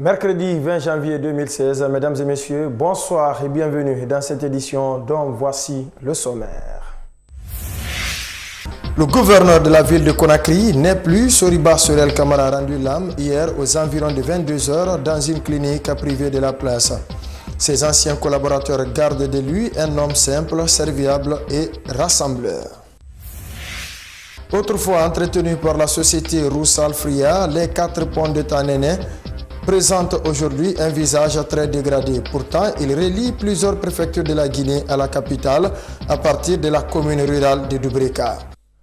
Mercredi 20 janvier 2016, mesdames et messieurs, bonsoir et bienvenue dans cette édition dont voici le sommaire. Le gouverneur de la ville de Conakry n'est plus. Soriba Sorel Kamara a rendu l'âme hier aux environs de 22 h dans une clinique privée de la place. Ses anciens collaborateurs gardent de lui un homme simple, serviable et rassembleur. Autrefois entretenu par la société Roussal Fria, les 4 ponts de Tanene présentent aujourd'hui un visage très dégradé. Pourtant, il relie plusieurs préfectures de la Guinée à la capitale à partir de la commune rurale de Doubreka.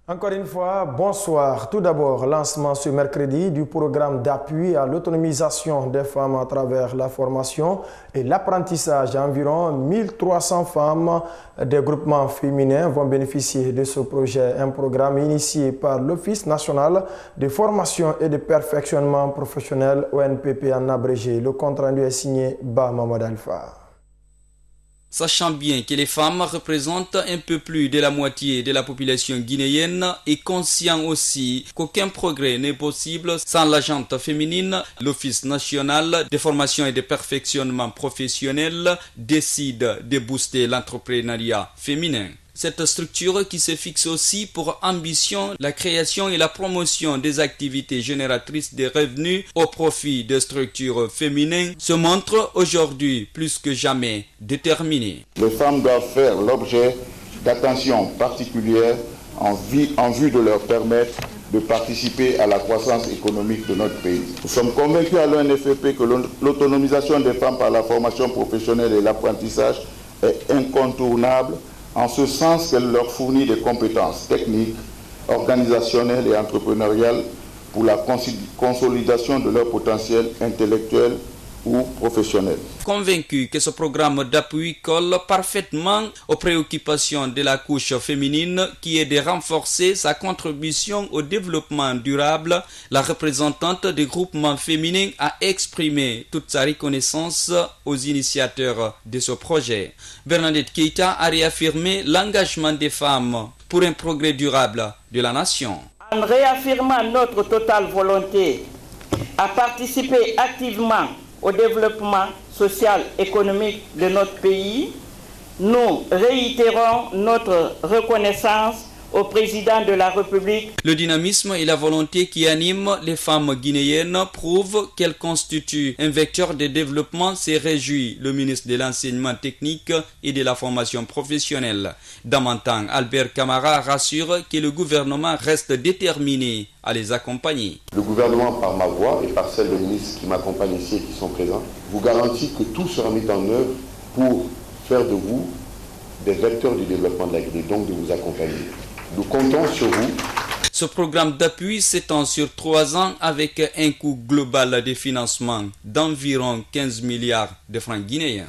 Encore une fois, bonsoir. Tout d'abord, lancement ce mercredi du programme d'appui à l'autonomisation des femmes à travers la formation et l'apprentissage. Environ 1300 femmes des groupements féminins vont bénéficier de ce projet, un programme initié par l'Office national de formation et de perfectionnement professionnel, ONPP en abrégé. Le compte rendu est signé Ba Mamadou Alpha. Sachant bien que les femmes représentent un peu plus de la moitié de la population guinéenne et conscient aussi qu'aucun progrès n'est possible sans la gente féminine, l'Office national de formation et de perfectionnement professionnel décide de booster l'entrepreneuriat féminin. Cette structure qui se fixe aussi pour ambition la création et la promotion des activités génératrices de revenus au profit des structures féminines se montre aujourd'hui plus que jamais déterminée. Les femmes doivent faire l'objet d'attention particulière en vue de leur permettre de participer à la croissance économique de notre pays. Nous sommes convaincus à l'ONFP que l'autonomisation des femmes par la formation professionnelle et l'apprentissage est incontournable, en ce sens qu'elle leur fournit des compétences techniques, organisationnelles et entrepreneuriales pour la consolidation de leur potentiel intellectuel ou professionnel. Convaincu que ce programme d'appui colle parfaitement aux préoccupations de la couche féminine qui est de renforcer sa contribution au développement durable, la représentante des groupements féminins a exprimé toute sa reconnaissance aux initiateurs de ce projet. Bernadette Keita a réaffirmé l'engagement des femmes pour un progrès durable de la nation. En réaffirmant notre totale volonté à participer activement au développement social et économique de notre pays, nous réitérons notre reconnaissance au président de la République. Le dynamisme et la volonté qui animent les femmes guinéennes prouvent qu'elles constituent un vecteur de développement, se réjouit le ministre de l'Enseignement technique et de la formation professionnelle. Damantan Albert Kamara rassure que le gouvernement reste déterminé à les accompagner. Le gouvernement, par ma voix et par celle des ministres qui m'accompagnent ici et qui sont présents, vous garantit que tout sera mis en œuvre pour faire de vous des vecteurs du développement de la Guinée, donc de vous accompagner. Nous comptons sur vous. Ce programme d'appui s'étend sur 3 ans avec un coût global de financement d'environ 15 milliards de francs guinéens.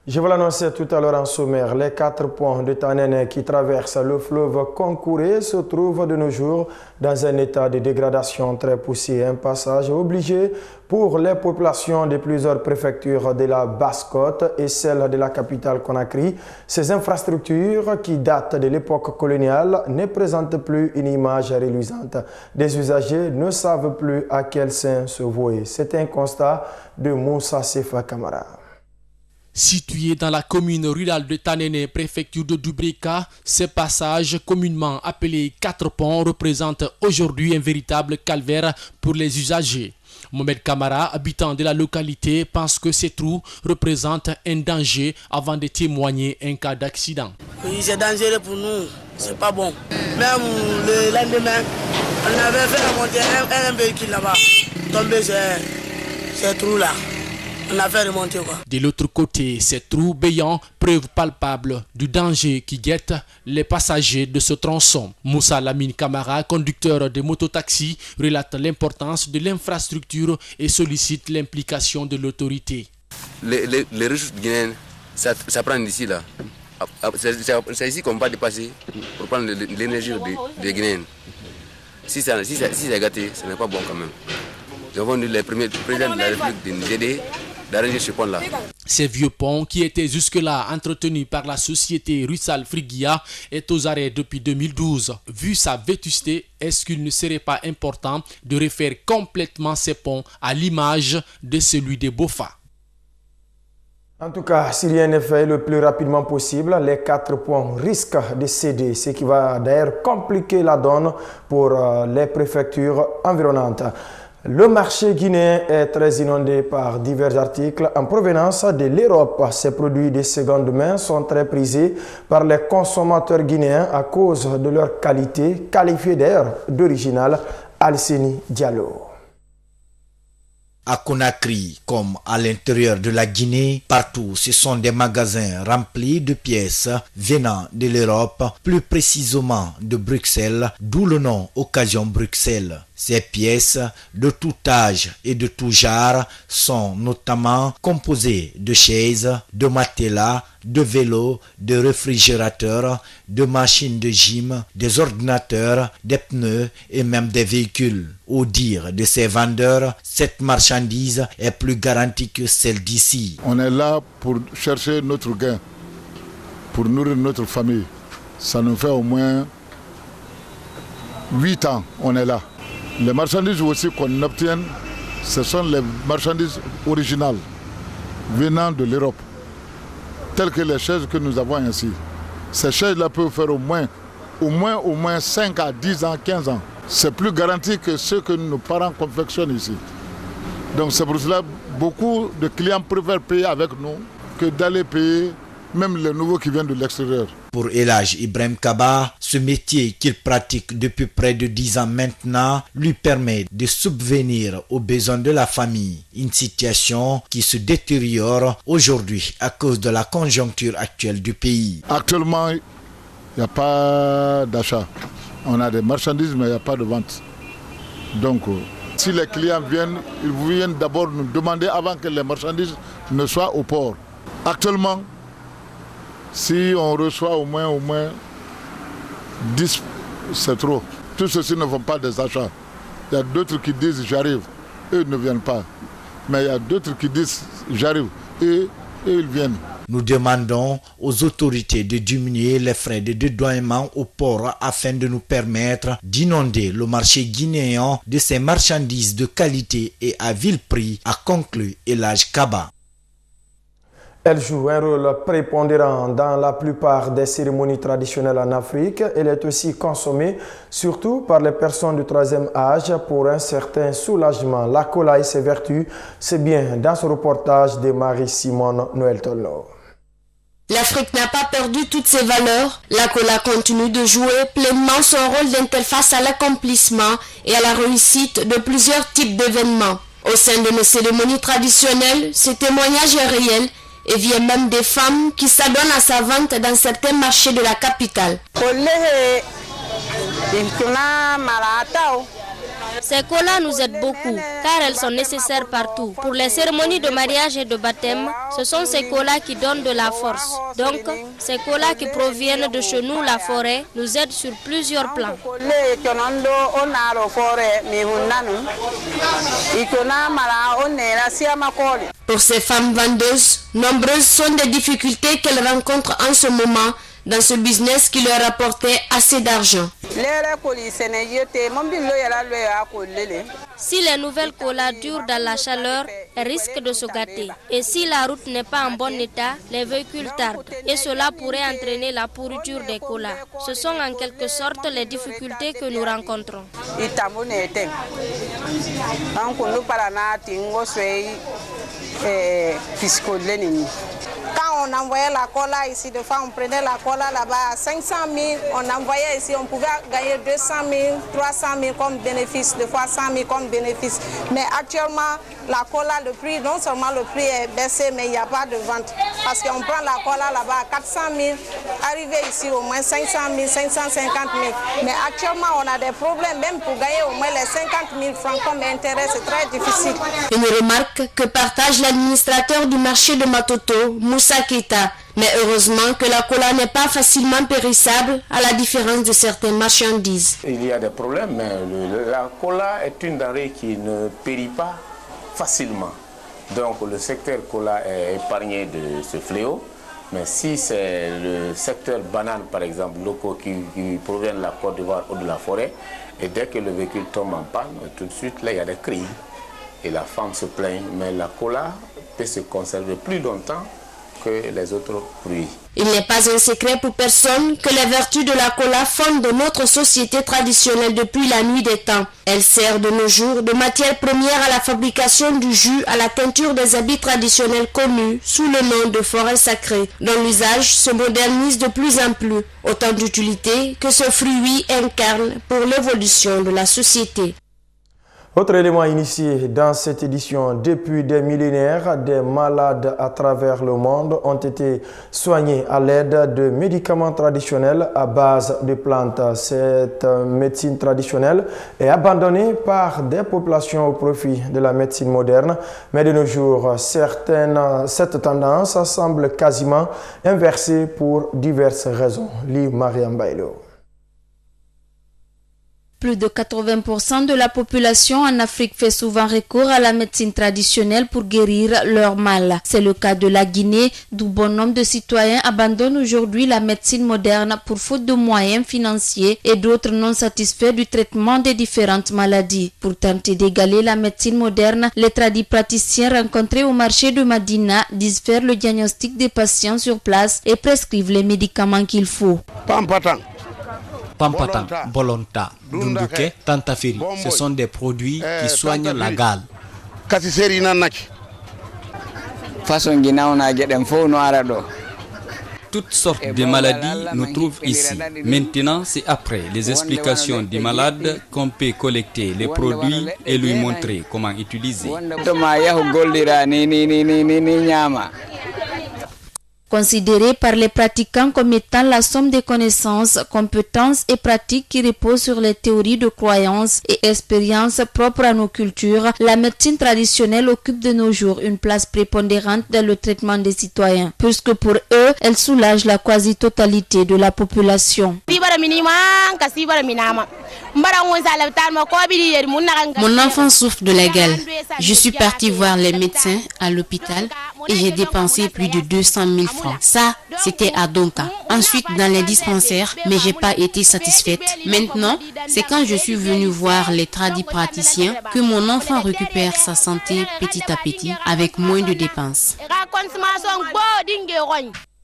Je vous l'annonçais tout à l'heure en sommaire, les 4 ponts de Tanene qui traversent le fleuve Concouré se trouvent de nos jours dans un état de dégradation très poussé. Un passage obligé pour les populations de plusieurs préfectures de la Basse-Côte et celle de la capitale Conakry. Ces infrastructures qui datent de l'époque coloniale ne présentent plus une image reluisante. Des usagers ne savent plus à quel sein se vouer. C'est un constat de Moussa Sefa Kamara. Situé dans la commune rurale de Tanene, préfecture de Doubreka, ce passage communément appelé 4 ponts représente aujourd'hui un véritable calvaire pour les usagers. Mohamed Kamara, habitant de la localité, pense que ces trous représentent un danger avant de témoigner un cas d'accident. Oui, c'est dangereux pour nous, c'est pas bon. Même le lendemain, on avait fait remonter un véhicule là-bas, tombé ces trous-là. On a fait remonter quoi. De l'autre côté, ces trous béants, preuve palpable du danger qui guette les passagers de ce tronçon. Moussa Lamine Kamara, conducteur de mototaxi, relate l'importance de l'infrastructure et sollicite l'implication de l'autorité. Les ressources guinéennes, ça prend d'ici là. C'est ici qu'on va dépasser pour prendre l'énergie des Guinéens. Si c'est gâté, ce n'est pas bon quand même. Nous avons eu les premiers présidents de la République de nous aider d'arranger ce pont-là. Ces vieux ponts, qui étaient jusque-là entretenus par la société Rusal Frigia, est aux arrêts depuis 2012. Vu sa vétusté, est-ce qu'il ne serait pas important de refaire complètement ces ponts à l'image de celui de Bofa? En tout cas, s'il rien n'est fait le plus rapidement possible, les 4 ponts risquent de céder, ce qui va d'ailleurs compliquer la donne pour les préfectures environnantes. Le marché guinéen est très inondé par divers articles en provenance de l'Europe. Ces produits de seconde main sont très prisés par les consommateurs guinéens à cause de leur qualité, qualifiée d'ailleurs d'original. Alceni Diallo. À Conakry, comme à l'intérieur de la Guinée, partout ce sont des magasins remplis de pièces venant de l'Europe, plus précisément de Bruxelles, d'où le nom Occasion Bruxelles. Ces pièces de tout âge et de tout genre sont notamment composées de chaises, de matelas, de vélos, de réfrigérateurs, de machines de gym, des ordinateurs, des pneus et même des véhicules. Au dire de ces vendeurs, cette marchandise est plus garantie que celle d'ici. On est là pour chercher notre gain, pour nourrir notre famille. Ça nous fait au moins 8 ans, on est là. Les marchandises aussi qu'on obtient, ce sont les marchandises originales venant de l'Europe, telles que les chaises que nous avons ici. Ces chaises-là peuvent faire au moins 5 à 10 ans, 15 ans. C'est plus garanti que ce que nos parents confectionnent ici. Donc c'est pour cela que beaucoup de clients préfèrent payer avec nous que d'aller payer même les nouveaux qui viennent de l'extérieur. Pour Elhaj Ibrahim Kaba, ce métier qu'il pratique depuis près de 10 ans maintenant lui permet de subvenir aux besoins de la famille. Une situation qui se détériore aujourd'hui à cause de la conjoncture actuelle du pays. Actuellement, il n'y a pas d'achat. On a des marchandises, mais il n'y a pas de vente. Donc, si les clients viennent, ils viennent d'abord nous demander avant que les marchandises ne soient au port. Actuellement, si on reçoit au moins 10, c'est trop. Tous ceux-ci ne font pas des achats. Il y a d'autres qui disent j'arrive, eux ne viennent pas. Mais il y a d'autres qui disent j'arrive, et ils viennent. Nous demandons aux autorités de diminuer les frais de dédouanement au port afin de nous permettre d'inonder le marché guinéen de ces marchandises de qualité et à vil prix, a conclu Elhaj Kaba. Elle joue un rôle prépondérant dans la plupart des cérémonies traditionnelles en Afrique. Elle est aussi consommée surtout par les personnes du troisième âge pour un certain soulagement. La cola et ses vertus, c'est bien dans ce reportage de Marie-Simone Noël-Tollo. L'Afrique n'a pas perdu toutes ses valeurs. La cola continue de jouer pleinement son rôle d'interface à l'accomplissement et à la réussite de plusieurs types d'événements. Au sein de nos cérémonies traditionnelles, ce témoignage est réel et vient même des femmes qui s'adonnent à sa vente dans certains marchés de la capitale. Ces colas nous aident beaucoup car elles sont nécessaires partout. Pour les cérémonies de mariage et de baptême, ce sont ces colas qui donnent de la force. Donc, ces colas qui proviennent de chez nous, la forêt, nous aident sur plusieurs plans. Pour ces femmes vendeuses, nombreuses sont les difficultés qu'elles rencontrent en ce moment dans ce business qui leur apportait assez d'argent. Si les nouvelles colas durent dans la chaleur, elles risquent de se gâter. Et si la route n'est pas en bon état, les véhicules tardent. Et cela pourrait entraîner la pourriture des colas. Ce sont en quelque sorte les difficultés que nous rencontrons. Quand on envoyait la cola ici, des fois on prenait la cola là-bas à 500 000, on envoyait ici, on pouvait gagner 200 000, 300 000 comme bénéfice, des fois 100 000 comme bénéfice. Mais actuellement, la cola, le prix, non seulement le prix est baissé, mais il n'y a pas de vente. Parce qu'on prend la cola là-bas à 400 000, arrivé ici au moins 500 000, 550 000. Mais actuellement, on a des problèmes, même pour gagner au moins les 50 000 francs comme intérêt, c'est très difficile. Une remarque que partage l'administrateur du marché de Matoto, Moussa Keita. Mais heureusement que la cola n'est pas facilement périssable à la différence de certaines marchandises. Il y a des problèmes, mais la cola est une denrée qui ne périt pas facilement. Donc le secteur cola est épargné de ce fléau. Mais si c'est le secteur banane, par exemple, locaux qui proviennent de la Côte d'Ivoire ou de la forêt, et dès que le véhicule tombe en panne, tout de suite, là, il y a des cris. Et la femme se plaint. Mais la cola peut se conserver plus longtemps que les autres fruits. Il n'est pas un secret pour personne que les vertus de la cola fondent notre société traditionnelle depuis la nuit des temps. Elle sert de nos jours de matière première à la fabrication du jus, à la teinture des habits traditionnels connus sous le nom de forêt sacrée, dont l'usage se modernise de plus en plus. Autant d'utilité que ce fruit incarne pour l'évolution de la société. Autre élément initié dans cette édition, depuis des millénaires, des malades à travers le monde ont été soignés à l'aide de médicaments traditionnels à base de plantes. Cette médecine traditionnelle est abandonnée par des populations au profit de la médecine moderne, mais de nos jours, cette tendance semble quasiment inversée pour diverses raisons. Lis Mariam Bailo. Plus de 80% de la population en Afrique fait souvent recours à la médecine traditionnelle pour guérir leur mal. C'est le cas de la Guinée, d'où bon nombre de citoyens abandonnent aujourd'hui la médecine moderne pour faute de moyens financiers et d'autres non satisfaits du traitement des différentes maladies. Pour tenter d'égaler la médecine moderne, les tradipraticiens rencontrés au marché de Madina disent faire le diagnostic des patients sur place et prescrivent les médicaments qu'il faut. Pampatan, Bolonta, Dunduke, Tantafiri, ce sont des produits qui soignent la gale. Toutes sortes de maladies nous trouvent ici. Maintenant, c'est après les explications du malade qu'on peut collecter les produits et lui montrer comment utiliser. Considéré par les pratiquants comme étant la somme des connaissances, compétences et pratiques qui reposent sur les théories de croyances et expériences propres à nos cultures, la médecine traditionnelle occupe de nos jours une place prépondérante dans le traitement des citoyens, puisque pour eux, elle soulage la quasi-totalité de la population. Mon enfant souffre de la gale. Je suis partie voir les médecins à l'hôpital et j'ai dépensé plus de 200 000 francs. Ça, c'était à Donka. Ensuite, dans les dispensaires, mais j'ai pas été satisfaite. Maintenant, c'est quand je suis venue voir les tradipraticiens que mon enfant récupère sa santé petit à petit avec moins de dépenses.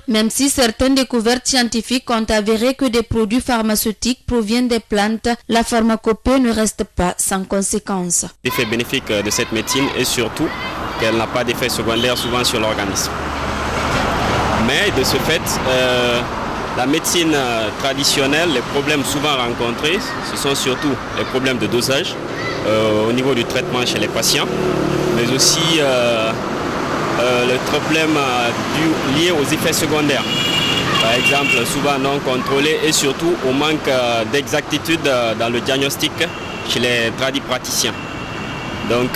Même si certaines découvertes scientifiques ont avéré que des produits pharmaceutiques proviennent des plantes, la pharmacopée ne reste pas sans conséquences. L'effet bénéfique de cette médecine est surtout qu'elle n'a pas d'effet secondaire souvent sur l'organisme. Mais de ce fait, la médecine traditionnelle, les problèmes souvent rencontrés, ce sont surtout les problèmes de dosage au niveau du traitement chez les patients, mais aussi le problème lié aux effets secondaires. Par exemple, souvent non contrôlés et surtout au manque d'exactitude dans le diagnostic chez les tradipraticiens. Donc,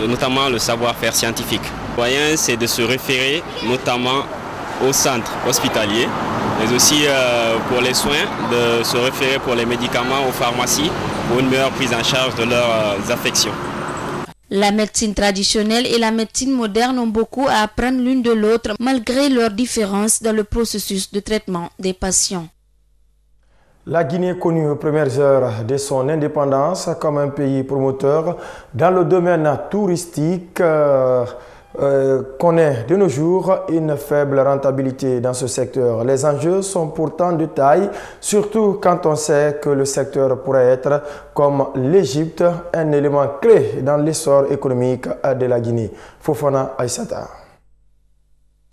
notamment le savoir-faire scientifique. Le moyen, c'est de se référer notamment au centre hospitalier, mais aussi pour les soins, de se référer pour les médicaments aux pharmacies pour une meilleure prise en charge de leurs affections. La médecine traditionnelle et la médecine moderne ont beaucoup à apprendre l'une de l'autre malgré leurs différences dans le processus de traitement des patients. La Guinée, connue aux premières heures de son indépendance comme un pays promoteur dans le domaine touristique, connaît de nos jours une faible rentabilité dans ce secteur. Les enjeux sont pourtant de taille, surtout quand on sait que le secteur pourrait être, comme l'Égypte, un élément clé dans l'essor économique de la Guinée. Fofana Aïssata.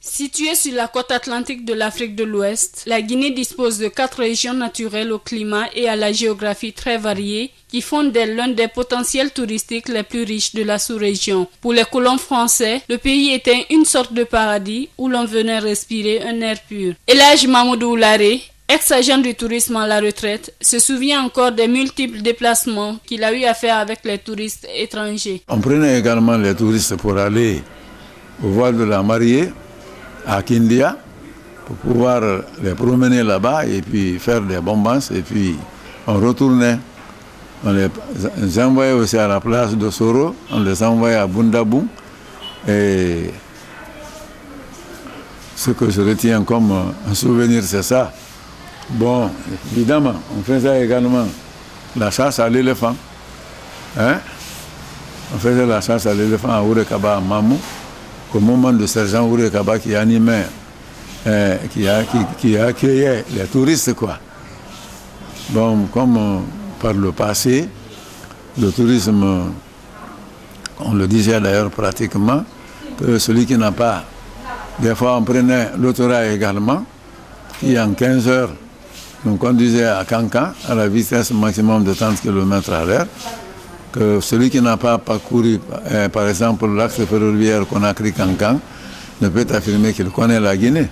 Située sur la côte atlantique de l'Afrique de l'Ouest, la Guinée dispose de 4 régions naturelles au climat et à la géographie très variée qui font d'elle l'un des potentiels touristiques les plus riches de la sous-région. Pour les colons français, le pays était une sorte de paradis où l'on venait respirer un air pur. Elhadj Mamadou Oulare, ex-agent du tourisme à la retraite, se souvient encore des multiples déplacements qu'il a eu à faire avec les touristes étrangers. On prenait également les touristes pour aller au voile de la mariée à Kindia pour pouvoir les promener là-bas et puis faire des bombances et puis on retournait. On les envoyait aussi à la place de Soro, on les envoyait à Bundabou Et ce que je retiens comme un souvenir, c'est ça. Bon, évidemment, on faisait également la chasse à l'éléphant. Hein? On faisait la chasse à l'éléphant à Ourekaba, à Mamou, au moment de sergent Ourekaba qui animait, qui accueillait les touristes, quoi. Bon, comme par le passé, le tourisme, on le disait d'ailleurs pratiquement, que celui qui n'a pas, des fois on prenait l'autorail également, qui en 15 heures nous conduisait à Kankan à la vitesse maximum de 30 km à l'heure, que celui qui n'a pas parcouru, par exemple, l'axe ferroviaire Conakry-Kankan, ne peut affirmer qu'il connaît la Guinée,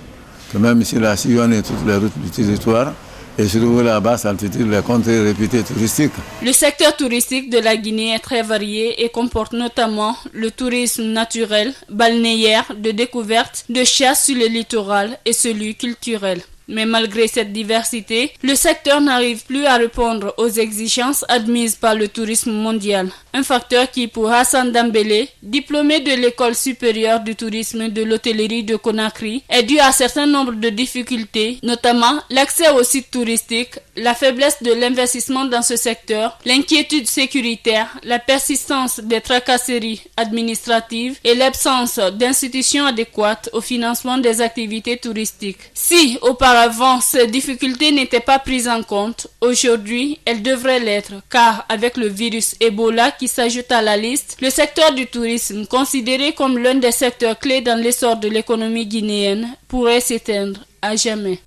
que même s'il a sillonné toutes les routes du territoire, et surtout la basse altitude, les contrées réputées touristiques. Le secteur touristique de la Guinée est très varié et comporte notamment le tourisme naturel, balnéaire, de découverte, de chasse sur le littoral et celui culturel. Mais malgré cette diversité, le secteur n'arrive plus à répondre aux exigences admises par le tourisme mondial. Un facteur qui, pour Hassan Dambélé, diplômé de l'école supérieure du tourisme de l'hôtellerie de Conakry, est dû à un certain nombre de difficultés, notamment l'accès aux sites touristiques, la faiblesse de l'investissement dans ce secteur, l'inquiétude sécuritaire, la persistance des tracasseries administratives et l'absence d'institutions adéquates au financement des activités touristiques. Si, auparavant, ces difficultés n'étaient pas prises en compte, aujourd'hui, elles devraient l'être, car avec le virus Ebola qui s'ajoute à la liste, le secteur du tourisme, considéré comme l'un des secteurs clés dans l'essor de l'économie guinéenne, pourrait s'éteindre à jamais.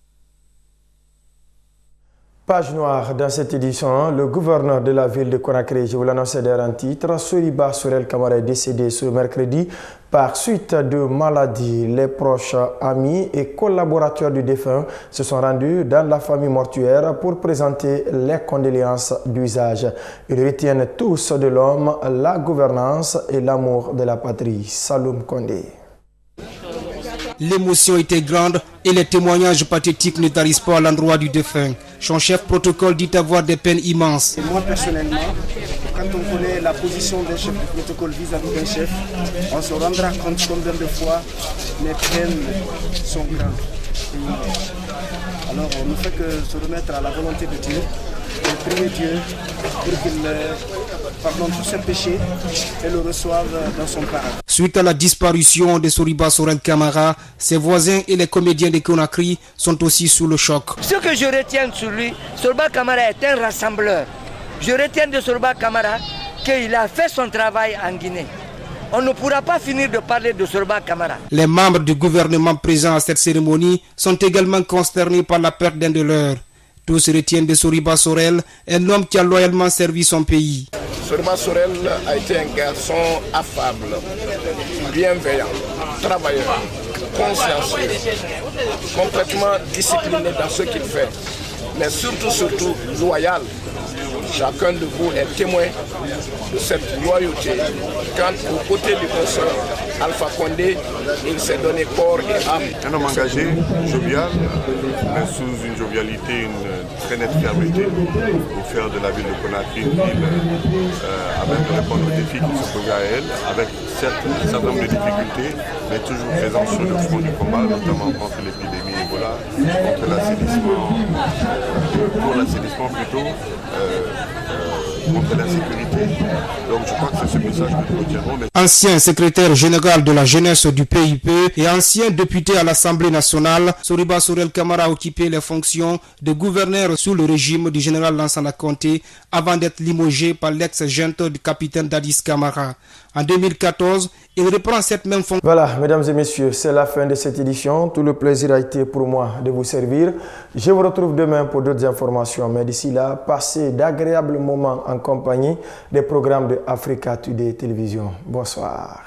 Page noire dans cette édition, le gouverneur de la ville de Conakry, je vous l'annonçais d'ailleurs en titre, Soriba Sorel Kamara est décédé ce mercredi par suite de maladie. Les proches, amis et collaborateurs du défunt se sont rendus dans la famille mortuaire pour présenter les condoléances d'usage. Ils retiennent tous de l'homme la gouvernance et l'amour de la patrie. Saloum Kondé. L'émotion était grande et les témoignages pathétiques ne tarissent pas à l'endroit du défunt. Son chef protocole dit avoir des peines immenses. Et moi personnellement, quand on connaît la position d'un chef de protocole vis-à-vis d'un chef, on se rendra compte combien de fois les peines sont grandes. Alors on ne fait que se remettre à la volonté de Dieu et prier Dieu pour qu'il pardonne tous ses péchés et le reçoive dans son paradis. Suite à la disparition de Soriba Sorel Kamara, ses voisins et les comédiens de Conakry sont aussi sous le choc. Ce que je retiens sur lui, Soriba Kamara est un rassembleur. Je retiens de Soriba Kamara qu'il a fait son travail en Guinée. On ne pourra pas finir de parler de Soriba Kamara. Les membres du gouvernement présents à cette cérémonie sont également consternés par la perte d'un de leurs. Tous retiennent de Soriba Sorel, un homme qui a loyalement servi son pays. Soriba Sorel a été un garçon affable, bienveillant, travailleur, consciencieux, complètement discipliné dans ce qu'il fait, mais surtout loyal. Chacun de vous est témoin de cette loyauté. Quand aux côtés du professeur Alpha Condé, il s'est donné corps et âme. Un homme engagé, jovial, mais sous une jovialité, une très nette fermeté pour faire de la ville de Conakry une ville avec répondre aux défis qui se posaient à elle, avec certes un certain nombre de difficultés, mais toujours présent sur le front du combat, notamment contre l'épidémie Ebola, contre l'assainissement, pour l'assainissement plutôt, contre l'insécurité. Donc je crois que c'est ce message que nous retiendrons. Ancien secrétaire général de la jeunesse du PIP et ancien député à l'Assemblée nationale, Soriba Sorel Kamara a occupé les fonctions de gouverneur sous le régime du général Lansana Conté avant d'être limogé par l'ex-junte du capitaine Dadis Kamara. En 2014, il reprend cette même fonction. Voilà, mesdames et messieurs, c'est la fin de cette édition. Tout le plaisir a été pour moi de vous servir. Je vous retrouve demain pour d'autres informations. Mais d'ici là, passez d'agréables moments en compagnie des programmes de Africa Today Télévision. Bonsoir.